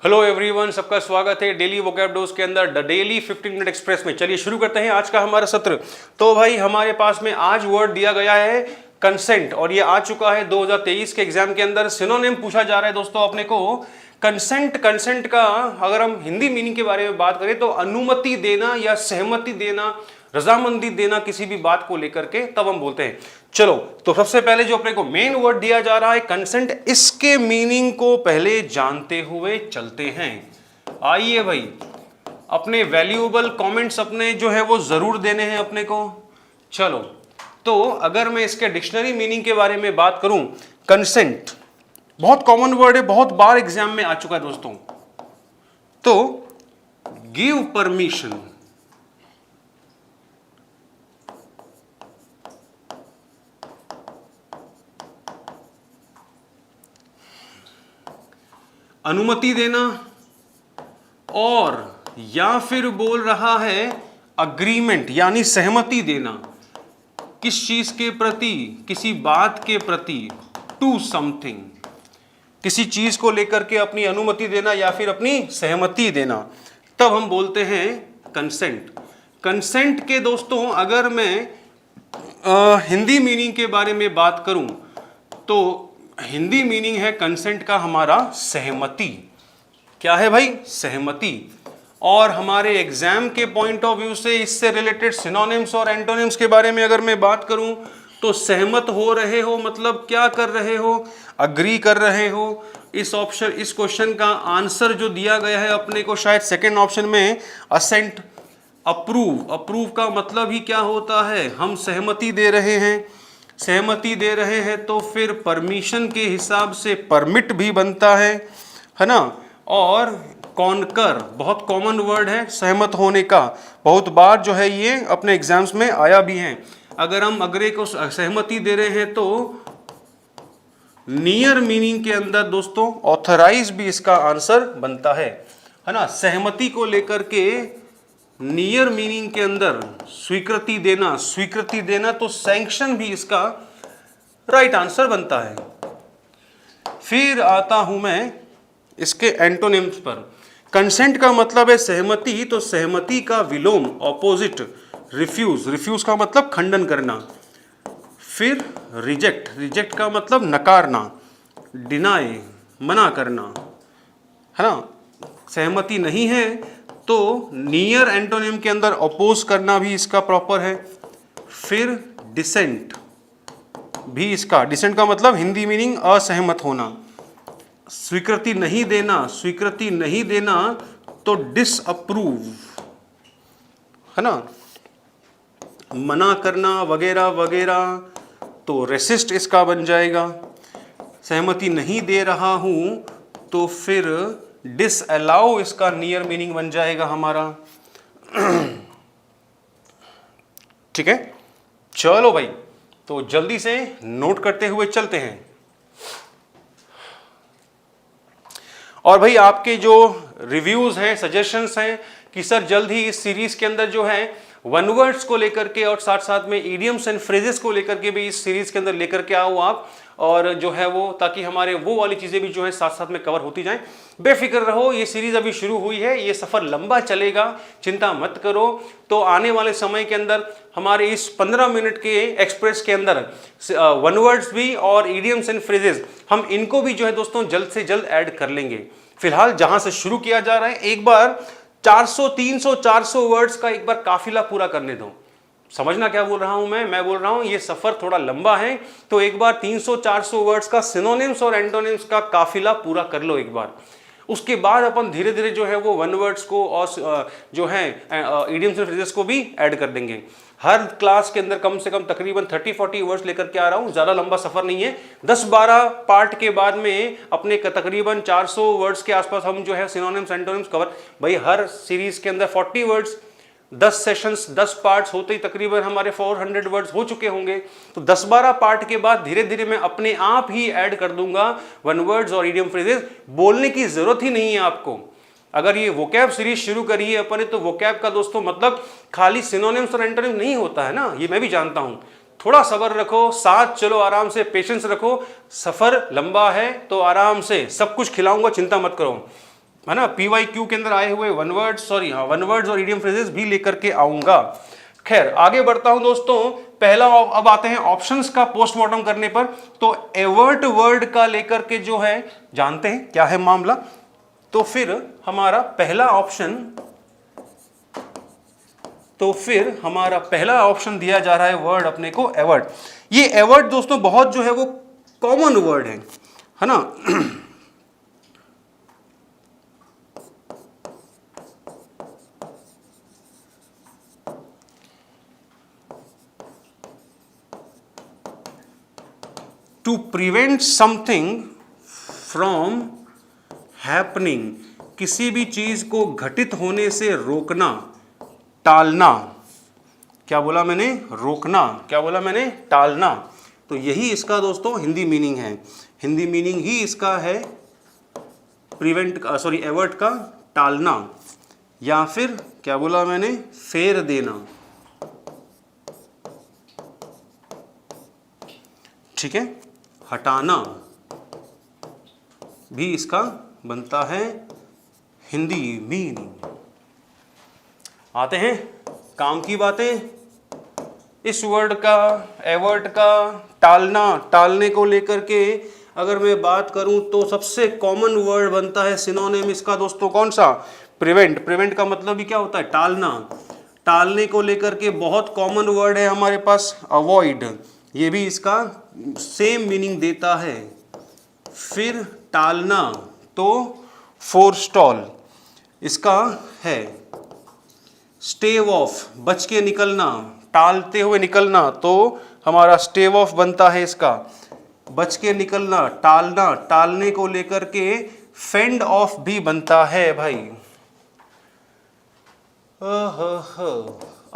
Hello everyone, सबका स्वागत है डेली वोकैब डोज के अंदर द डेली 15 मिनट एक्सप्रेस में। चलिए शुरू करते हैं आज का हमारा सत्र। तो भाई हमारे पास में आज वर्ड दिया गया है कंसेंट, और ये आ चुका है 2023 के एग्जाम के अंदर। सिनोनिम पूछा जा रहा है दोस्तों अपने को कंसेंट। कंसेंट का अगर हम हिंदी मीनिंग के बारे में बात करें तो अनुमति देना या सहमति देना, रजामंदी देना किसी भी बात को लेकर के, तब हम बोलते हैं। चलो, तो सबसे पहले जो अपने को मेन वर्ड दिया जा रहा है कंसेंट, इसके मीनिंग को पहले जानते हुए चलते हैं। आइए भाई, अपने वैल्यूएबल कमेंट्स अपने जो है वो जरूर देने हैं अपने को। चलो, तो अगर मैं इसके डिक्शनरी मीनिंग के बारे में बात करूं, कंसेंट बहुत कॉमन वर्ड है, बहुत बार एग्जाम में आ चुका है दोस्तों। तो गिव परमिशन, अनुमति देना, और या फिर बोल रहा है अग्रीमेंट यानी सहमति देना। किस चीज के प्रति? किसी बात के प्रति। टू समथिंग, किसी चीज को लेकर के अपनी अनुमति देना या फिर अपनी सहमति देना, तब हम बोलते हैं कंसेंट। कंसेंट के दोस्तों अगर मैं हिंदी मीनिंग के बारे में बात करूं तो हिंदी मीनिंग है कंसेंट का हमारा सहमति। क्या है भाई? सहमति। और हमारे एग्जाम के पॉइंट ऑफ व्यू से इससे रिलेटेड सिनोनिम्स और एंटोनिम्स के बारे में अगर मैं बात करूं तो सहमत हो रहे हो मतलब क्या कर रहे हो? अग्री कर रहे हो। इस क्वेश्चन का आंसर जो दिया गया है अपने को शायद सेकेंड ऑप्शन में, असेंट, अप्रूव। अप्रूव का मतलब ही क्या होता है? हम सहमति दे रहे हैं। सहमति दे रहे हैं तो फिर परमिशन के हिसाब से परमिट भी बनता है ना। और कॉन्कर बहुत कॉमन वर्ड है सहमत होने का, बहुत बार जो है ये अपने एग्जाम्स में आया भी है। अगर हम अग्रे को सहमति दे रहे हैं तो नियर मीनिंग के अंदर दोस्तों ऑथराइज भी इसका आंसर बनता है ना। सहमति को लेकर के नियर मीनिंग के अंदर स्वीकृति देना, स्वीकृति देना तो सैंक्शन भी इसका राइट आंसर बनता है। फिर आता हूं मैं इसके एंटोनिम्स पर। कंसेंट का मतलब है सहमति, तो सहमति का विलोम ऑपोजिट रिफ्यूज। रिफ्यूज का मतलब खंडन करना। फिर रिजेक्ट, रिजेक्ट का मतलब नकारना, डिनाई मना करना, है ना। सहमति नहीं है तो नियर एंटोनिम के अंदर अपोज करना भी इसका प्रॉपर है। फिर डिसेंट भी इसका, डिसेंट का मतलब हिंदी मीनिंग असहमत होना। स्वीकृति नहीं देना, स्वीकृति नहीं देना तो डिसअप्रूव, है ना। मना करना वगैरह वगैरह तो रेसिस्ट इसका बन जाएगा। सहमति नहीं दे रहा हूं तो फिर डिसअलाउ इसका नियर मीनिंग बन जाएगा हमारा। ठीक है, चलो भाई, तो जल्दी से नोट करते हुए चलते हैं। और भाई आपके जो रिव्यूज हैं, सजेशंस हैं कि सर जल्द ही इस सीरीज के अंदर जो है वन वर्ड्स को लेकर के और साथ साथ में इडियम्स एंड फ्रेजेस को लेकर के भी इस सीरीज के अंदर लेकर के आओ आप, और जो है वो ताकि हमारे वो वाली चीजें भी जो है साथ साथ में कवर होती जाएं। बेफिक्र रहो, ये सीरीज अभी शुरू हुई है, ये सफर लंबा चलेगा, चिंता मत करो। तो आने वाले समय के अंदर हमारे इस 15 मिनट के एक्सप्रेस के अंदर वन वर्ड्स भी और इडियम्स एंड फ्रेजेस, हम इनको भी जो है दोस्तों जल्द से जल्द ऐड कर लेंगे। फिलहाल जहां से शुरू किया जा रहा है, एक बार 400, 300, 400 वर्ड्स का एक बार काफिला पूरा करने दो। समझना क्या बोल रहा हूं मैं बोल रहा हूं ये सफर थोड़ा लंबा है, तो एक बार 300, 400 वर्ड्स का सिनोनिम्स और एंटोनिम्स का काफिला पूरा कर लो एक बार। उसके बाद अपन धीरे धीरे जो है वो वन वर्ड्स को और जो है इडियम्स एंड फ्रेजेस को भी ऐड कर देंगे। हर क्लास के अंदर कम से कम तकरीबन 30-40 वर्ड्स लेकर के आ रहा हूं, ज्यादा लंबा सफर नहीं है। 10-12 पार्ट के बाद में अपने तकरीबन 400 वर्ड्स के आसपास हम जो है सिनोनिम्स एंटोनिम्स कवर। भाई हर सीरीज के अंदर 40 वर्ड्स, 10 सेशंस, 10 पार्ट्स होते ही तकरीबन हमारे 400 वर्ड्स हो चुके होंगे। तो 10-12 पार्ट के बाद धीरे धीरे मैं अपने आप ही ऐड कर दूंगा वन वर्ड्स और इडियम फ्रेजेस। बोलने की जरूरत ही नहीं है आपको। अगर ये वोकैब सीरीज शुरू करी है अपन ने, तो वोकैब का दोस्तों मतलब खाली सिनोनिम्स और एंटोनिम्स नहीं होता है ना, ये मैं भी जानता हूं। थोड़ा सब्र रखो, साथ चलो, आराम से पेशेंस रखो। सफर लंबा है तो आराम से सब कुछ खिलाऊंगा, चिंता मत करो। है ना, PYQ के अंदर आए हुए वन वर्ड्स और इडियम फ्रेजेस भी लेकर के आऊंगा। खैर आगे बढ़ता हूं दोस्तों, पहला अब आते हैं ऑप्शंस का पोस्टमार्टम करने पर। तो एवर्ट वर्ड का लेकर के जो है जानते हैं क्या है मामला। तो फिर हमारा पहला ऑप्शन दिया जा रहा है वर्ड अपने को एवर्ट। ये एवर्ट दोस्तों बहुत जो है वो कॉमन वर्ड है ना। To prevent something from happening, किसी भी चीज को घटित होने से रोकना, टालना। क्या बोला मैंने? रोकना। क्या बोला मैंने? टालना। तो यही इसका दोस्तों हिंदी मीनिंग है। हिंदी मीनिंग ही इसका है एवर्ट का टालना, या फिर क्या बोला मैंने? फेर देना। ठीक है, हटाना भी इसका बनता है हिंदी मीनिंग। आते हैं काम की बातें। इस वर्ड का, एवर्ट का टालना, टालने को लेकर के अगर मैं बात करूं तो सबसे कॉमन वर्ड बनता है सिनोनिम इसका दोस्तों कौन सा? प्रिवेंट। प्रिवेंट का मतलब भी क्या होता है? टालना। टालने को लेकर के बहुत कॉमन वर्ड है हमारे पास अवॉइड, ये भी इसका सेम मीनिंग देता है। फिर टालना तो फोरस्टॉल इसका है। स्टेव ऑफ, बच के निकलना, टालते हुए निकलना, तो हमारा स्टेव ऑफ बनता है इसका बच के निकलना, टालना। टालने को लेकर के फेंड ऑफ भी बनता है भाई।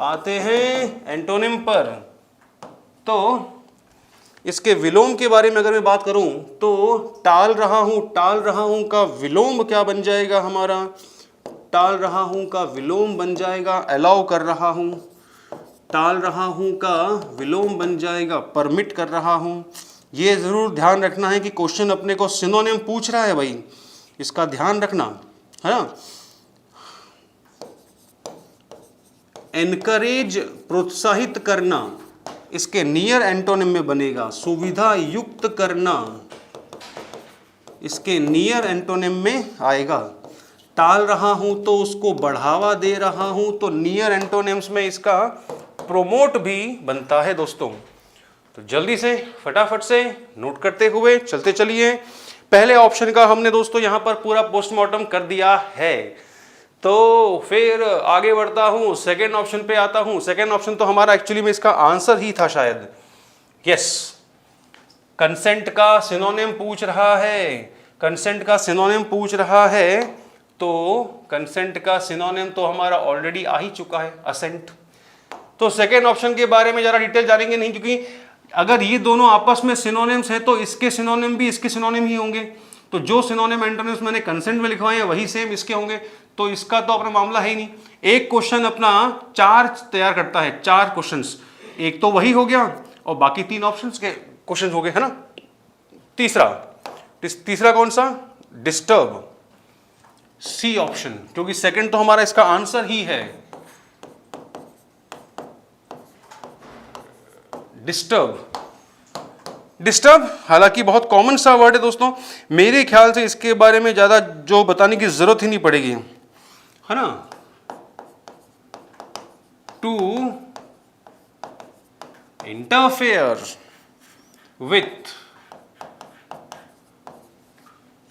आते हैं एंटोनिम पर। तो इसके विलोम के बारे में अगर मैं बात करूं तो टाल रहा हूं का विलोम क्या बन जाएगा हमारा? टाल रहा हूं का विलोम बन जाएगा अलाउ कर रहा हूं। टाल रहा हूं का विलोम बन जाएगा परमिट कर रहा हूं। ये जरूर ध्यान रखना है कि क्वेश्चन अपने को सिनोनिम पूछ रहा है भाई, इसका ध्यान रखना है ना। एनकरेज, प्रोत्साहित करना, इसके नियर एंटोनिम में बनेगा सुविधा युक्त करना, इसके नियर एंटोनिम में आएगा। टाल रहा हूं तो उसको बढ़ावा दे रहा हूं, तो नियर एंटोनिम्स में इसका प्रोमोट भी बनता है दोस्तों। तो जल्दी से फटाफट से नोट करते हुए चलते चलिए। पहले ऑप्शन का हमने दोस्तों यहां पर पूरा पोस्टमार्टम कर दिया है। तो फिर आगे बढ़ता हूं, सेकेंड ऑप्शन पे आता हूं। सेकेंड ऑप्शन तो हमारा एक्चुअली में इसका आंसर ही था शायद। यस, कंसेंट का सिनोनिम पूछ रहा है। कंसेंट का सिनोनिम पूछ रहा है, तो कंसेंट का सिनोनिम तो हमारा ऑलरेडी आ ही चुका है, असेंट। तो सेकेंड ऑप्शन के बारे में जरा डिटेल जानेंगे नहीं, क्योंकि अगर ये दोनों आपस में सिनोनिम्स हैं तो इसके सिनोनिम भी इसके सिनोनिम ही होंगे। तो जो सिनोनिम एंटोनिम्स मैंने कंसेंट में लिखवाए हैं वही सेम इसके होंगे, तो इसका तो अपना मामला है ही नहीं। एक क्वेश्चन अपना 4 तैयार करता है, 4 क्वेश्चंस, एक तो वही हो गया और बाकी 3 ऑप्शंस के क्वेश्चन हो गए, है ना। तीसरा कौन सा? डिस्टर्ब, सी ऑप्शन, क्योंकि सेकंड तो हमारा इसका आंसर ही है। डिस्टर्ब हालांकि बहुत कॉमन सा वर्ड है दोस्तों, मेरे ख्याल से इसके बारे में ज्यादा जो बताने की जरूरत ही नहीं पड़ेगी, है ना। टू इंटरफेयर विथ,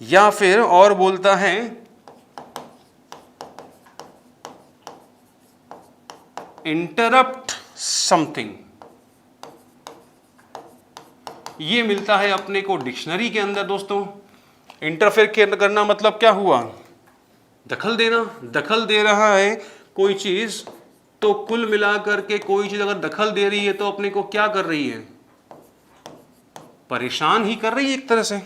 या फिर और बोलता है इंटरप्ट समथिंग। ये मिलता है अपने को डिक्शनरी के अंदर दोस्तों। इंटरफेयर करना मतलब क्या हुआ? दखल देना। दखल दे रहा है कोई चीज, तो कुल मिलाकर के कोई चीज अगर दखल दे रही है तो अपने को क्या कर रही है? परेशान ही कर रही है एक तरह से।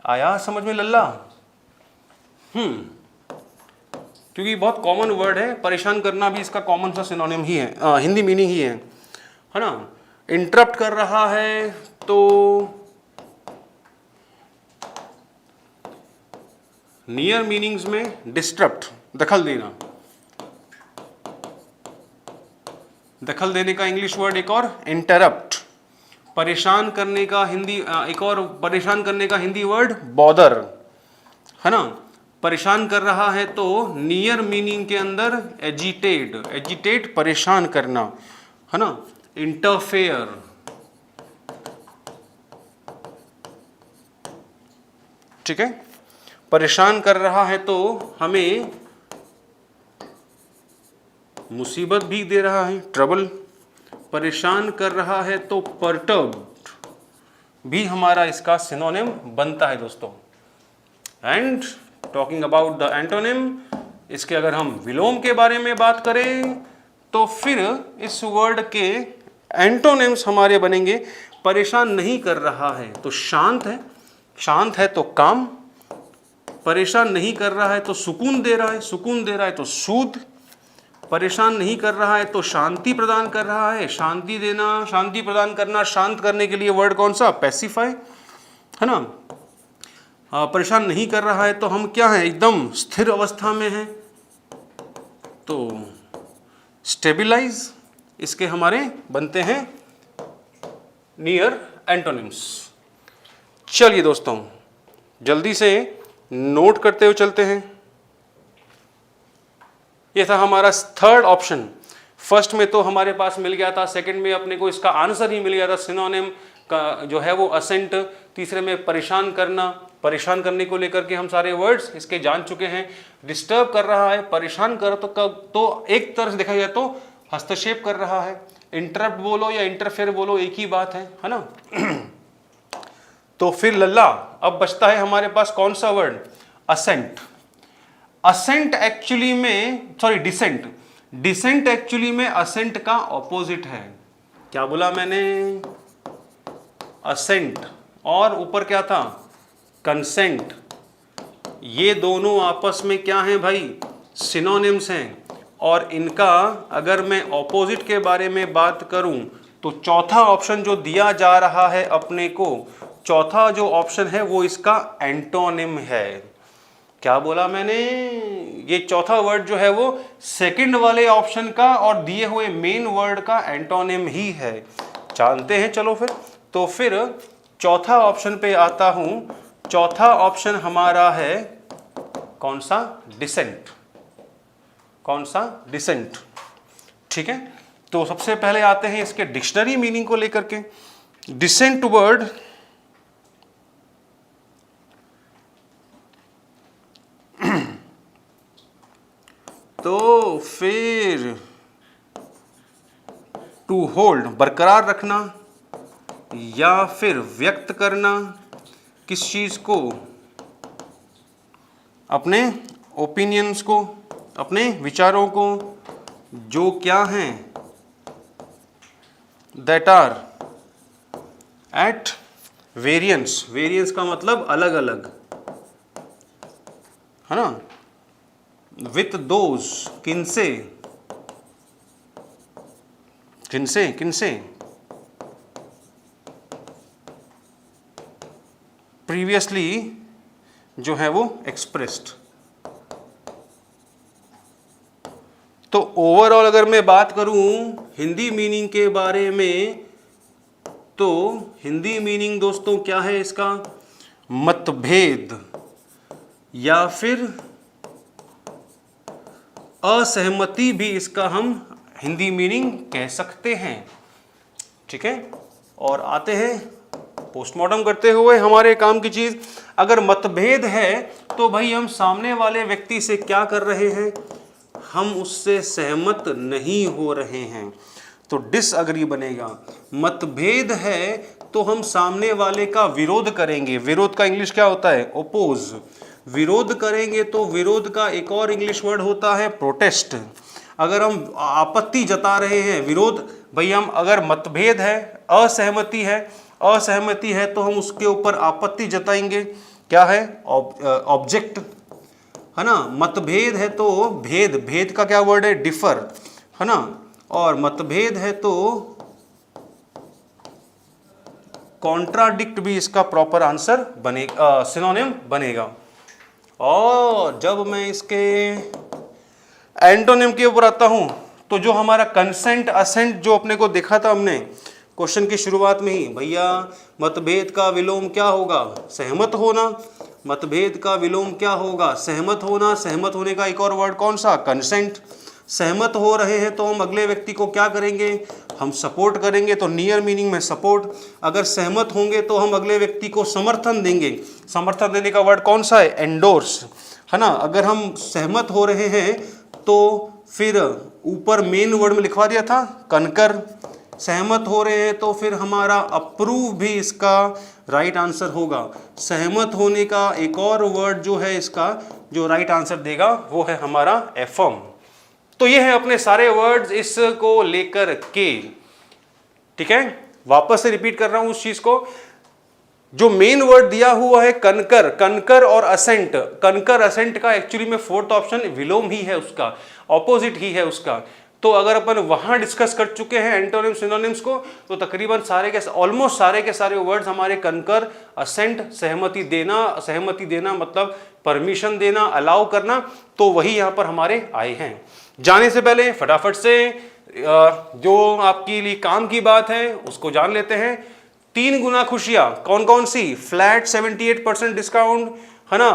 आया समझ में लल्ला? क्योंकि बहुत कॉमन वर्ड है, परेशान करना भी इसका कॉमन सा सिनोनिम ही है, हिंदी मीनिंग ही है ना। इंटरप्ट कर रहा है तो नियर मीनिंग्स में डिस्टर्ब्ड, दखल देना, दखल देने का इंग्लिश वर्ड एक और इंटरप्ट, परेशान करने का हिंदी एक और परेशान करने का हिंदी वर्ड बॉदर, है ना। परेशान कर रहा है तो नियर मीनिंग के अंदर एजिटेट, एजिटेट परेशान करना, है ना। इंटरफेयर, ठीक है, परेशान कर रहा है तो हमें मुसीबत भी दे रहा है, ट्रबल। परेशान कर रहा है तो परटर्ब्ड भी हमारा इसका सिनोनिम बनता है दोस्तों। And talking about the antonym, इसके अगर हम विलोम के बारे में बात करें तो फिर इस वर्ड के एंटोनिम्स हमारे बनेंगे, परेशान नहीं कर रहा है तो शांत है, शांत है तो काम, परेशान नहीं कर रहा है तो सुकून दे रहा है, सुकून दे रहा है तो सूद, परेशान नहीं कर रहा है तो शांति प्रदान कर रहा है, शांति देना, शांति प्रदान करना, शांत करने के लिए वर्ड कौन सा, पैसिफाई, है ना। परेशान नहीं कर रहा है तो हम क्या हैं, एकदम स्थिर अवस्था में हैं, तो स्टेबिलाइज, इसके हमारे बनते हैं नियर एंटोनिम्स। चलिए दोस्तों जल्दी से नोट करते हुए चलते हैं। ये था हमारा थर्ड ऑप्शन। फर्स्ट में तो हमारे पास मिल गया था, सेकंड में अपने को इसका आंसर ही मिल गया था, सिनोनिम का जो है वो असेंट। तीसरे में परेशान करना, परेशान करने को लेकर के हम सारे वर्ड्स इसके जान चुके हैं। डिस्टर्ब कर रहा है, परेशान कर तो एक तरह से देखा जाए तो हस्तक्षेप कर रहा है। इंटरप्ट बोलो या इंटरफेयर बोलो एक ही बात है ना। तो फिर लल्ला अब बचता है हमारे पास कौन सा वर्ड, असेंट। असेंट एक्चुअली में, सॉरी डिसेंट, डिसेंट एक्चुअली में असेंट का ऑपोजिट है। क्या बोला मैंने, असेंट, और ऊपर क्या था, कंसेंट। ये दोनों आपस में क्या हैं भाई, सिनोनिम्स हैं। और इनका अगर मैं ऑपोजिट के बारे में बात करूं तो चौथा ऑप्शन जो दिया जा रहा है अपने को, चौथा जो ऑप्शन है वो इसका एंटोनिम है। क्या बोला मैंने, ये चौथा वर्ड जो है वो सेकंड वाले ऑप्शन का और दिए हुए मेन वर्ड का एंटोनिम ही है। जानते हैं, चलो फिर। तो फिर चौथा ऑप्शन पे आता हूं। चौथा ऑप्शन हमारा है कौन सा, डिसेंट। कौन सा, डिसेंट, ठीक है। तो सबसे पहले आते हैं इसके डिक्शनरी मीनिंग को लेकर के। डिसेंट वर्ड तो फिर टू होल्ड, बरकरार रखना या फिर व्यक्त करना किस चीज को, अपने ओपिनियंस को, अपने विचारों को, जो क्या हैं, that are at variance. Variance का मतलब अलग अलग, है ना। विथ दोज, किनसे, किनसे, किनसे, प्रीवियसली जो है वो एक्सप्रेस्ड। तो ओवरऑल अगर मैं बात करूं हिंदी मीनिंग के बारे में, तो हिंदी मीनिंग दोस्तों क्या है इसका, मतभेद या फिर असहमति भी इसका हम हिंदी मीनिंग कह सकते हैं, ठीक है। और आते हैं पोस्टमार्टम करते हुए हमारे काम की चीज। अगर मतभेद है तो भाई हम सामने वाले व्यक्ति से क्या कर रहे हैं, हम उससे सहमत नहीं हो रहे हैं, तो डिसअग्री बनेगा। मतभेद है तो हम सामने वाले का विरोध करेंगे। विरोध का इंग्लिश क्या होता है, ओपोज। विरोध करेंगे तो विरोध का एक और इंग्लिश वर्ड होता है प्रोटेस्ट। अगर हम आपत्ति जता रहे हैं, विरोध, भाई हम अगर मतभेद है, असहमति है, असहमति है तो हम उसके ऊपर आपत्ति जताएंगे, क्या है, ऑब्जेक्ट, है ना। मतभेद है तो भेद, भेद का क्या वर्ड है, डिफर, है ना। और मतभेद है तो कॉन्ट्राडिक्ट भी इसका प्रॉपर आंसर बनेगा, सिनोनिम बनेगा। और जब मैं इसके एंटोनिम के ऊपर आता हूं तो जो हमारा कंसेंट असेंट जो अपने को देखा था हमने क्वेश्चन की शुरुआत में ही, भैया मतभेद का विलोम क्या होगा? सहमत होना। मतभेद का विलोम क्या होगा? सहमत होना। सहमत होने का एक और वर्ड कौन सा? कंसेंट। सहमत हो रहे हैं तो हम अगले व्यक्ति को क्या करेंगे? हम सपोर्ट करेंगे, तो नियर मीनिंग में सपोर्ट। अगर सहमत होंगे तो हम अगले व्यक्ति को समर्थन देंगे। समर्थन देने का वर्ड कौन सा है? एंडोर्स, है ना। अगर हम सहमत हो रहे हैं तो फिर ऊपर मेन वर्ड में लिखवा दिया था कनकर। सहमत हो रहे हैं तो फिर हमारा अप्रूव भी इसका राइट आंसर होगा। सहमत होने का एक और वर्ड जो है इसका जो राइट आंसर देगा वो है हमारा एफर्म। तो ये है अपने सारे वर्ड्स इसको लेकर के, ठीक है। वापस से रिपीट कर रहा हूं उस चीज को, जो मेन वर्ड दिया हुआ है कनकर, कनकर और असेंट। कनकर असेंट का एक्चुअली में फोर्थ ऑप्शन विलोम ही है, उसका ऑपोजिट ही है उसका। तो अगर अपन वहां डिस्कस कर चुके हैं एंटोनिम्स सिनोनिम्स को, तो तकरीबन सारे के ऑलमोस्ट सारे के सारे वर्ड्स हमारे कनकर, असेंट, सहमति देना मतलब परमिशन देना, अलाउ करना, तो वही यहां पर हमारे आए हैं। जाने से पहले फटाफट से जो आपके लिए काम की बात है उसको जान लेते हैं। 3 गुना खुशियां कौन कौन सी? फ्लैट 78% डिस्काउंट, है ना,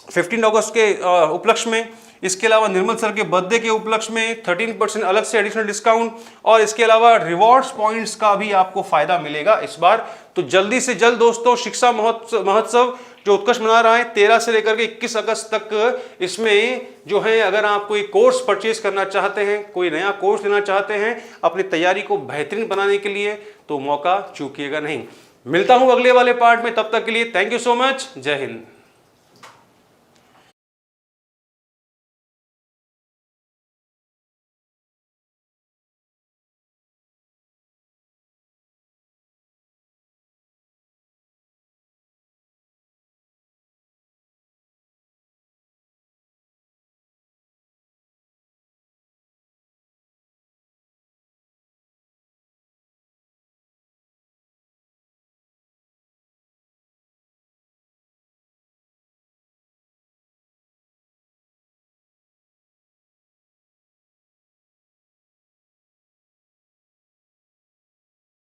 15 अगस्त के उपलक्ष्य में। इसके अलावा निर्मल सर के बर्थडे के उपलक्ष्य में 13% अलग से एडिशनल डिस्काउंट, और इसके अलावा रिवॉर्ड्स पॉइंट्स का भी आपको फायदा मिलेगा इस बार। तो जल्दी से जल्द दोस्तों, शिक्षा महोत्सव जो उत्कर्ष मना रहा है 13 से लेकर के 21 अगस्त तक, इसमें जो है अगर आप कोई कोर्स परचेज करना चाहते हैं, कोई नया कोर्स लेना चाहते हैं अपनी तैयारी को बेहतरीन बनाने के लिए, तो मौका चूकिएगा नहीं। मिलता हूं अगले वाले पार्ट में, तब तक के लिए थैंक यू सो मच। जय हिंद।